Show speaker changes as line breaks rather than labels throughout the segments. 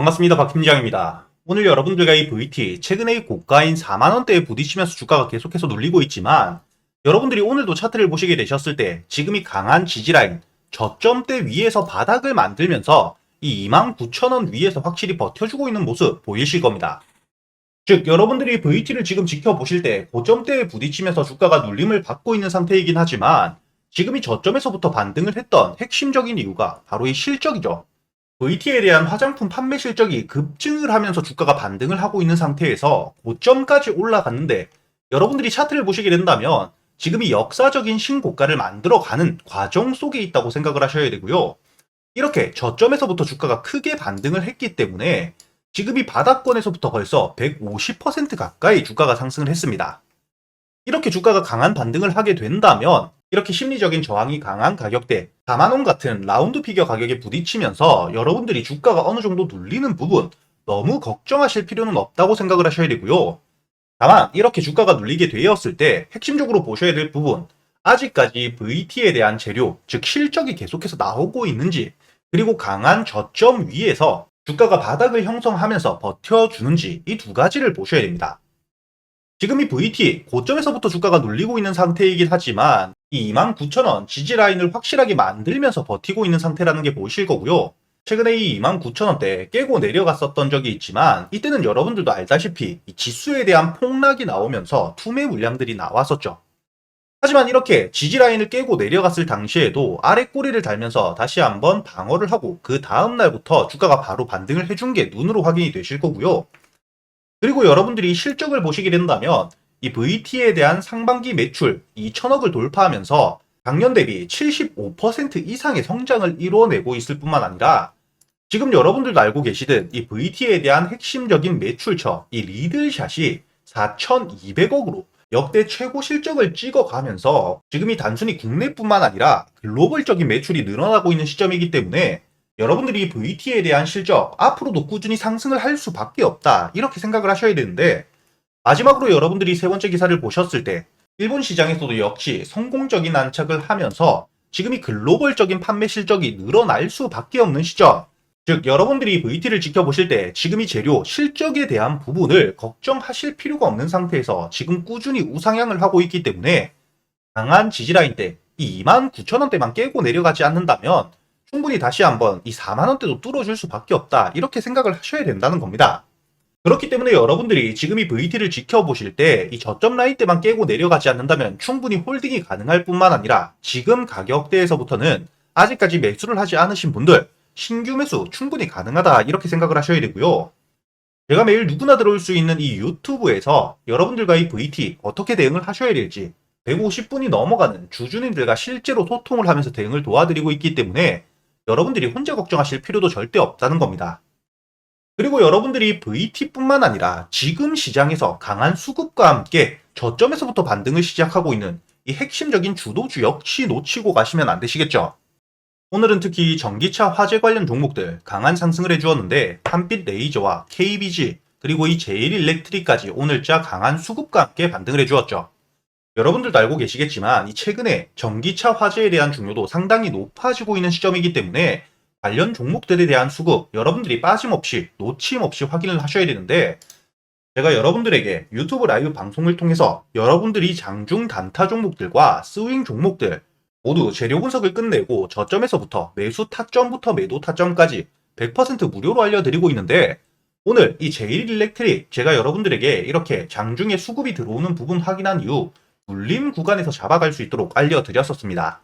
반갑습니다. 박 팀장입니다. 오늘 여러분들과 이 VT, 최근에 고가인 4만원대에 부딪히면서 주가가 계속해서 눌리고 있지만, 여러분들이 오늘도 차트를 보시게 되셨을 때 지금이 강한 지지라인, 저점대 위에서 바닥을 만들면서 이 29,000원 위에서 확실히 버텨주고 있는 모습 보이실 겁니다. 즉, 여러분들이 VT를 지금 지켜보실 때 고점대에 부딪히면서 주가가 눌림을 받고 있는 상태이긴 하지만, 지금이 저점에서부터 반등을 했던 핵심적인 이유가 바로 이 실적이죠. VT에 대한 화장품 판매 실적이 급증을 하면서 주가가 반등을 하고 있는 상태에서 고점까지 올라갔는데, 여러분들이 차트를 보시게 된다면 지금이 역사적인 신고가를 만들어가는 과정 속에 있다고 생각을 하셔야 되고요. 이렇게 저점에서부터 주가가 크게 반등을 했기 때문에 지금이 바닥권에서부터 벌써 150% 가까이 주가가 상승을 했습니다. 이렇게 주가가 강한 반등을 하게 된다면 이렇게 심리적인 저항이 강한 가격대 4만원 같은 라운드 피겨 가격에 부딪히면서 여러분들이 주가가 어느 정도 눌리는 부분 너무 걱정하실 필요는 없다고 생각을 하셔야 되고요. 다만 이렇게 주가가 눌리게 되었을 때 핵심적으로 보셔야 될 부분, 아직까지 VT에 대한 재료, 즉 실적이 계속해서 나오고 있는지, 그리고 강한 저점 위에서 주가가 바닥을 형성하면서 버텨주는지 이 두 가지를 보셔야 됩니다. 지금 이 VT 고점에서부터 주가가 눌리고 있는 상태이긴 하지만 이 29,000원 지지라인을 확실하게 만들면서 버티고 있는 상태라는 게 보이실 거고요. 최근에 이 29,000원대 깨고 내려갔었던 적이 있지만 이때는 여러분들도 알다시피 이 지수에 대한 폭락이 나오면서 투매 물량들이 나왔었죠. 하지만 이렇게 지지라인을 깨고 내려갔을 당시에도 아래 꼬리를 달면서 다시 한번 방어를 하고 그 다음 날부터 주가가 바로 반등을 해준 게 눈으로 확인이 되실 거고요. 그리고 여러분들이 실적을 보시게 된다면 이 VT에 대한 상반기 매출 2천억을 돌파하면서 작년 대비 75% 이상의 성장을 이뤄내고 있을 뿐만 아니라 지금 여러분들도 알고 계시듯 이 VT에 대한 핵심적인 매출처 이 리들샷이 4,200억으로 역대 최고 실적을 찍어가면서 지금이 단순히 국내뿐만 아니라 글로벌적인 매출이 늘어나고 있는 시점이기 때문에 여러분들이 VT에 대한 실적 앞으로도 꾸준히 상승을 할 수밖에 없다 이렇게 생각을 하셔야 되는데, 마지막으로 여러분들이 세 번째 기사를 보셨을 때 일본 시장에서도 역시 성공적인 안착을 하면서 지금이 글로벌적인 판매 실적이 늘어날 수밖에 없는 시점, 즉 여러분들이 VT를 지켜보실 때 지금이 재료 실적에 대한 부분을 걱정하실 필요가 없는 상태에서 지금 꾸준히 우상향을 하고 있기 때문에 강한 지지라인 때 이 29,000원대만 깨고 내려가지 않는다면 충분히 다시 한번 이 4만원대도 뚫어줄 수밖에 없다 이렇게 생각을 하셔야 된다는 겁니다. 그렇기 때문에 여러분들이 지금 이 VT를 지켜보실 때 이 저점 라인 때만 깨고 내려가지 않는다면 충분히 홀딩이 가능할 뿐만 아니라 지금 가격대에서부터는 아직까지 매수를 하지 않으신 분들 신규 매수 충분히 가능하다 이렇게 생각을 하셔야 되고요. 제가 매일 누구나 들어올 수 있는 이 유튜브에서 여러분들과 이 VT 어떻게 대응을 하셔야 될지 150분이 넘어가는 주주님들과 실제로 소통을 하면서 대응을 도와드리고 있기 때문에 여러분들이 혼자 걱정하실 필요도 절대 없다는 겁니다. 그리고 여러분들이 VT뿐만 아니라 지금 시장에서 강한 수급과 함께 저점에서부터 반등을 시작하고 있는 이 핵심적인 주도주 역시 놓치고 가시면 안 되시겠죠. 오늘은 특히 전기차 화재 관련 종목들 강한 상승을 해주었는데 한빛 레이저와 KBG 그리고 이 제일일렉트릭까지 오늘자 강한 수급과 함께 반등을 해주었죠. 여러분들도 알고 계시겠지만 이 최근에 전기차 화재에 대한 중요도 상당히 높아지고 있는 시점이기 때문에 관련 종목들에 대한 수급 여러분들이 빠짐없이 놓침없이 확인을 하셔야 되는데, 제가 여러분들에게 유튜브 라이브 방송을 통해서 여러분들이 장중 단타 종목들과 스윙 종목들 모두 재료 분석을 끝내고 저점에서부터 매수 타점부터 매도 타점까지 100% 무료로 알려드리고 있는데, 오늘 이 제일일렉트릭 제가 여러분들에게 이렇게 장중에 수급이 들어오는 부분 확인한 이후 눌림 구간에서 잡아갈 수 있도록 알려드렸었습니다.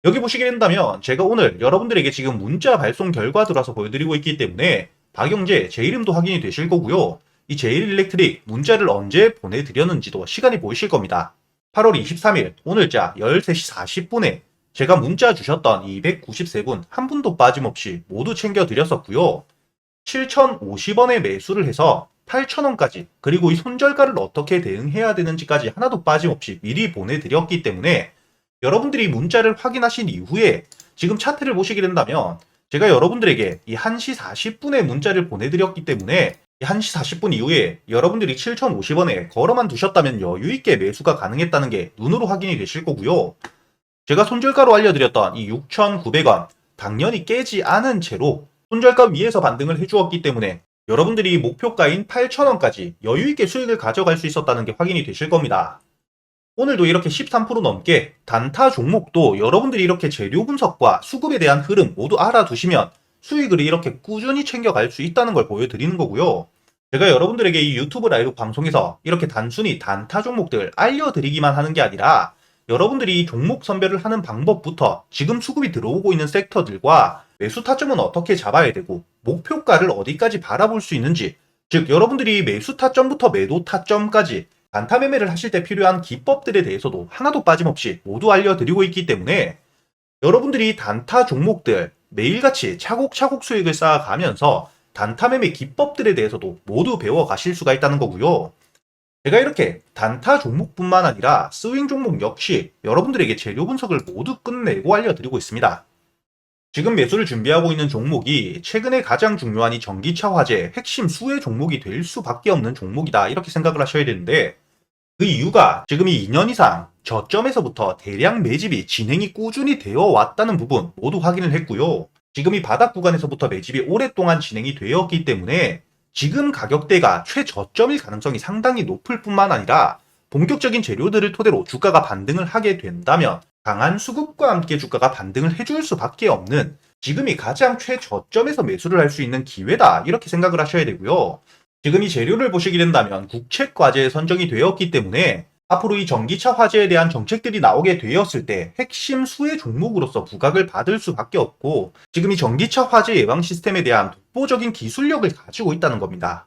여기 보시게 된다면 제가 오늘 여러분들에게 지금 문자 발송 결과 들어와서 보여드리고 있기 때문에 박영재 제 이름도 확인이 되실 거고요. 이 제일일렉트릭 문자를 언제 보내드렸는지도 시간이 보이실 겁니다. 8월 23일 오늘자 13시 40분에 제가 문자 주셨던 293분 한 분도 빠짐없이 모두 챙겨드렸었고요. 7,050원에 매수를 해서 8,000원까지 그리고 이 손절가를 어떻게 대응해야 되는지까지 하나도 빠짐없이 미리 보내드렸기 때문에 여러분들이 문자를 확인하신 이후에 지금 차트를 보시게 된다면 제가 여러분들에게 이 1시 40분에 문자를 보내드렸기 때문에 이 1시 40분 이후에 여러분들이 7,050원에 걸어만 두셨다면 여유있게 매수가 가능했다는 게 눈으로 확인이 되실 거고요. 제가 손절가로 알려드렸던 이 6,900원 당연히 깨지 않은 채로 손절가 위에서 반등을 해주었기 때문에 여러분들이 목표가인 8,000원까지 여유있게 수익을 가져갈 수 있었다는 게 확인이 되실 겁니다. 오늘도 이렇게 13% 넘게 단타 종목도 여러분들이 이렇게 재료 분석과 수급에 대한 흐름 모두 알아두시면 수익을 이렇게 꾸준히 챙겨갈 수 있다는 걸 보여드리는 거고요. 제가 여러분들에게 이 유튜브 라이브 방송에서 이렇게 단순히 단타 종목들 알려드리기만 하는 게 아니라 여러분들이 종목 선별을 하는 방법부터 지금 수급이 들어오고 있는 섹터들과 매수 타점은 어떻게 잡아야 되고 목표가를 어디까지 바라볼 수 있는지, 즉 여러분들이 매수 타점부터 매도 타점까지 단타 매매를 하실 때 필요한 기법들에 대해서도 하나도 빠짐없이 모두 알려드리고 있기 때문에 여러분들이 단타 종목들 매일같이 차곡차곡 수익을 쌓아가면서 단타 매매 기법들에 대해서도 모두 배워가실 수가 있다는 거고요. 제가 이렇게 단타 종목뿐만 아니라 스윙 종목 역시 여러분들에게 재료 분석을 모두 끝내고 알려드리고 있습니다. 지금 매수를 준비하고 있는 종목이 최근에 가장 중요한 이 전기차 화재 핵심 수혜 종목이 될 수밖에 없는 종목이다, 이렇게 생각을 하셔야 되는데, 그 이유가 지금 이 2년 이상 저점에서부터 대량 매집이 진행이 꾸준히 되어 왔다는 부분 모두 확인을 했고요. 지금 이 바닥 구간에서부터 매집이 오랫동안 진행이 되었기 때문에 지금 가격대가 최저점일 가능성이 상당히 높을 뿐만 아니라 본격적인 재료들을 토대로 주가가 반등을 하게 된다면 강한 수급과 함께 주가가 반등을 해줄 수밖에 없는 지금이 가장 최저점에서 매수를 할 수 있는 기회다, 이렇게 생각을 하셔야 되고요. 지금 이 재료를 보시게 된다면 국책과제에 선정이 되었기 때문에 앞으로 이 전기차 화재에 대한 정책들이 나오게 되었을 때 핵심 수혜 종목으로서 부각을 받을 수밖에 없고, 지금 이 전기차 화재 예방 시스템에 대한 독보적인 기술력을 가지고 있다는 겁니다.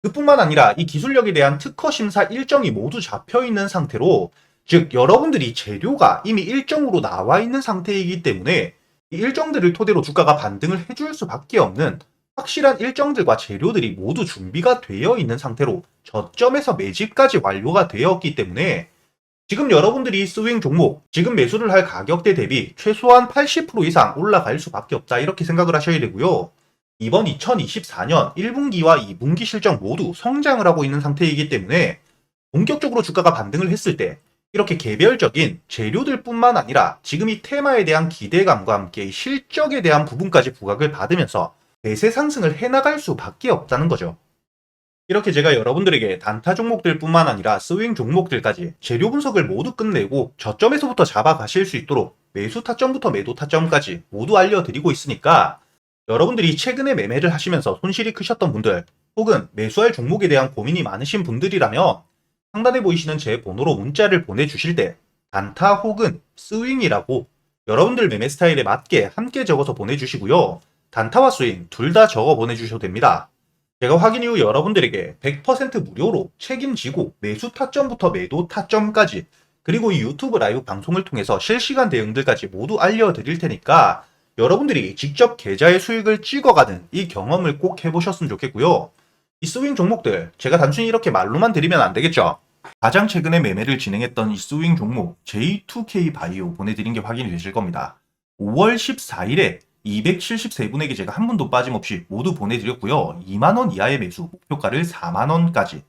그뿐만 아니라 이 기술력에 대한 특허 심사 일정이 모두 잡혀 있는 상태로, 즉 여러분들이 재료가 이미 일정으로 나와 있는 상태이기 때문에 이 일정들을 토대로 주가가 반등을 해줄 수밖에 없는 확실한 일정들과 재료들이 모두 준비가 되어 있는 상태로 저점에서 매집까지 완료가 되었기 때문에 지금 여러분들이 스윙 종목, 지금 매수를 할 가격대 대비 최소한 80% 이상 올라갈 수밖에 없다, 이렇게 생각을 하셔야 되고요. 이번 2024년 1분기와 2분기 실적 모두 성장을 하고 있는 상태이기 때문에 본격적으로 주가가 반등을 했을 때 이렇게 개별적인 재료들 뿐만 아니라 지금 이 테마에 대한 기대감과 함께 실적에 대한 부분까지 부각을 받으면서 대세 상승을 해나갈 수밖에 없다는 거죠. 이렇게 제가 여러분들에게 단타 종목들 뿐만 아니라 스윙 종목들까지 재료 분석을 모두 끝내고 저점에서부터 잡아가실 수 있도록 매수 타점부터 매도 타점까지 모두 알려드리고 있으니까 여러분들이 최근에 매매를 하시면서 손실이 크셨던 분들, 혹은 매수할 종목에 대한 고민이 많으신 분들이라면 상단에 보이시는 제 번호로 문자를 보내주실 때 단타 혹은 스윙이라고 여러분들 매매 스타일에 맞게 함께 적어서 보내주시고요. 단타와 스윙 둘 다 적어 보내주셔도 됩니다. 제가 확인 이후 여러분들에게 100% 무료로 책임지고 매수 타점부터 매도 타점까지, 그리고 이 유튜브 라이브 방송을 통해서 실시간 대응들까지 모두 알려드릴 테니까 여러분들이 직접 계좌의 수익을 찍어가는 이 경험을 꼭 해보셨으면 좋겠고요. 이 스윙 종목들 제가 단순히 이렇게 말로만 드리면 안 되겠죠. 가장 최근에 매매를 진행했던 이 스윙 종목 J2K 바이오 보내드린 게 확인이 되실 겁니다. 5월 14일에 273분에게 제가 한 분도 빠짐없이 모두 보내드렸고요. 2만원 이하의 매수, 목표가를 4만원까지,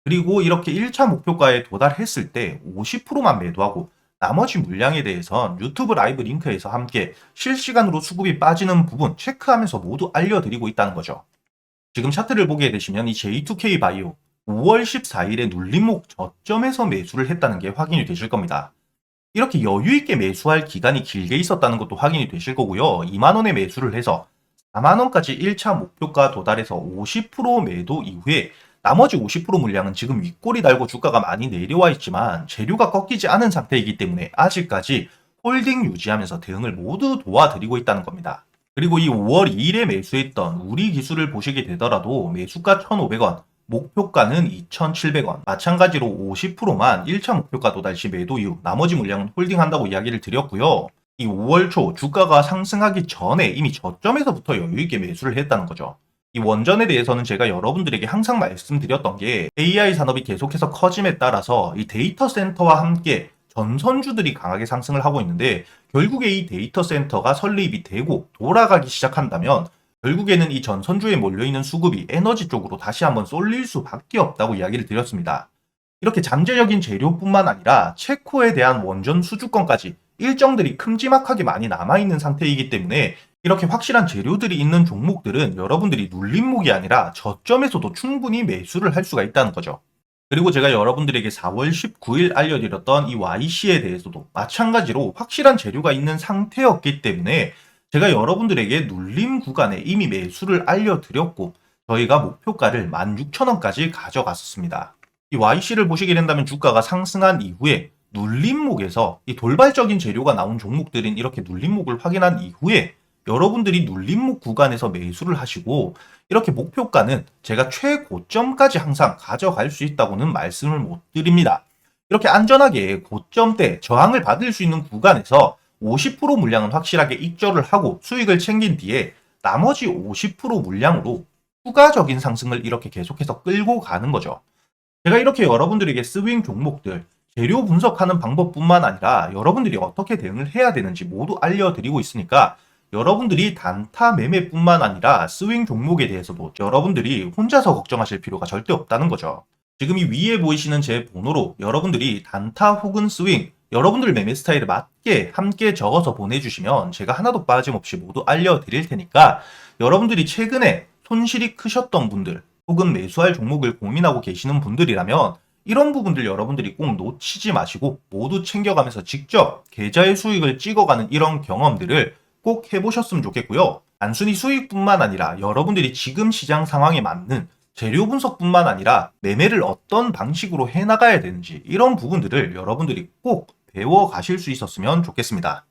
그리고 이렇게 1차 목표가에 도달했을 때 50%만 매도하고 나머지 물량에 대해선 유튜브 라이브 링크에서 함께 실시간으로 수급이 빠지는 부분 체크하면서 모두 알려드리고 있다는 거죠. 지금 차트를 보게 되시면 이 J2K 바이오 5월 14일에 눌림목 저점에서 매수를 했다는 게 확인이 되실 겁니다. 이렇게 여유있게 매수할 기간이 길게 있었다는 것도 확인이 되실 거고요. 2만원에 매수를 해서 4만원까지 1차 목표가 도달해서 50% 매도 이후에 나머지 50% 물량은 지금 윗꼬리 달고 주가가 많이 내려와 있지만 재료가 꺾이지 않은 상태이기 때문에 아직까지 홀딩 유지하면서 대응을 모두 도와드리고 있다는 겁니다. 그리고 이 5월 2일에 매수했던 우리 기술을 보시게 되더라도 매수가 1,500원, 목표가는 2,700원, 마찬가지로 50%만 1차 목표가 도달 시 매도 이후 나머지 물량은 홀딩한다고 이야기를 드렸고요. 이 5월 초 주가가 상승하기 전에 이미 저점에서부터 여유있게 매수를 했다는 거죠. 이 원전에 대해서는 제가 여러분들에게 항상 말씀드렸던 게 AI 산업이 계속해서 커짐에 따라서 이 데이터 센터와 함께 전선주들이 강하게 상승을 하고 있는데, 결국에 이 데이터 센터가 설립이 되고 돌아가기 시작한다면 결국에는 이 전선주에 몰려있는 수급이 에너지 쪽으로 다시 한번 쏠릴 수밖에 없다고 이야기를 드렸습니다. 이렇게 잠재적인 재료뿐만 아니라 체코에 대한 원전 수주권까지 일정들이 큼지막하게 많이 남아있는 상태이기 때문에 이렇게 확실한 재료들이 있는 종목들은 여러분들이 눌림목이 아니라 저점에서도 충분히 매수를 할 수가 있다는 거죠. 그리고 제가 여러분들에게 4월 19일 알려드렸던 이 YC에 대해서도 마찬가지로 확실한 재료가 있는 상태였기 때문에 제가 여러분들에게 눌림 구간에 이미 매수를 알려드렸고 저희가 목표가를 16,000원까지 가져갔었습니다. 이 YC를 보시게 된다면 주가가 상승한 이후에 눌림목에서 이 돌발적인 재료가 나온 종목들인 이렇게 눌림목을 확인한 이후에 여러분들이 눌림목 구간에서 매수를 하시고 이렇게 목표가는 제가 최고점까지 항상 가져갈 수 있다고는 말씀을 못 드립니다. 이렇게 안전하게 고점대 저항을 받을 수 있는 구간에서 50% 물량은 확실하게 익절을 하고 수익을 챙긴 뒤에 나머지 50% 물량으로 추가적인 상승을 이렇게 계속해서 끌고 가는 거죠. 제가 이렇게 여러분들에게 스윙 종목들, 재료 분석하는 방법뿐만 아니라 여러분들이 어떻게 대응을 해야 되는지 모두 알려드리고 있으니까 여러분들이 단타 매매뿐만 아니라 스윙 종목에 대해서도 여러분들이 혼자서 걱정하실 필요가 절대 없다는 거죠. 지금 이 위에 보이시는 제 번호로 여러분들이 단타 혹은 스윙, 여러분들 매매 스타일에 맞게 함께 적어서 보내주시면 제가 하나도 빠짐없이 모두 알려드릴 테니까 여러분들이 최근에 손실이 크셨던 분들 혹은 매수할 종목을 고민하고 계시는 분들이라면 이런 부분들 여러분들이 꼭 놓치지 마시고 모두 챙겨가면서 직접 계좌의 수익을 찍어가는 이런 경험들을 꼭 해보셨으면 좋겠고요. 단순히 수익뿐만 아니라 여러분들이 지금 시장 상황에 맞는 재료 분석뿐만 아니라 매매를 어떤 방식으로 해나가야 되는지 이런 부분들을 여러분들이 꼭 배워 가실 수 있었으면 좋겠습니다.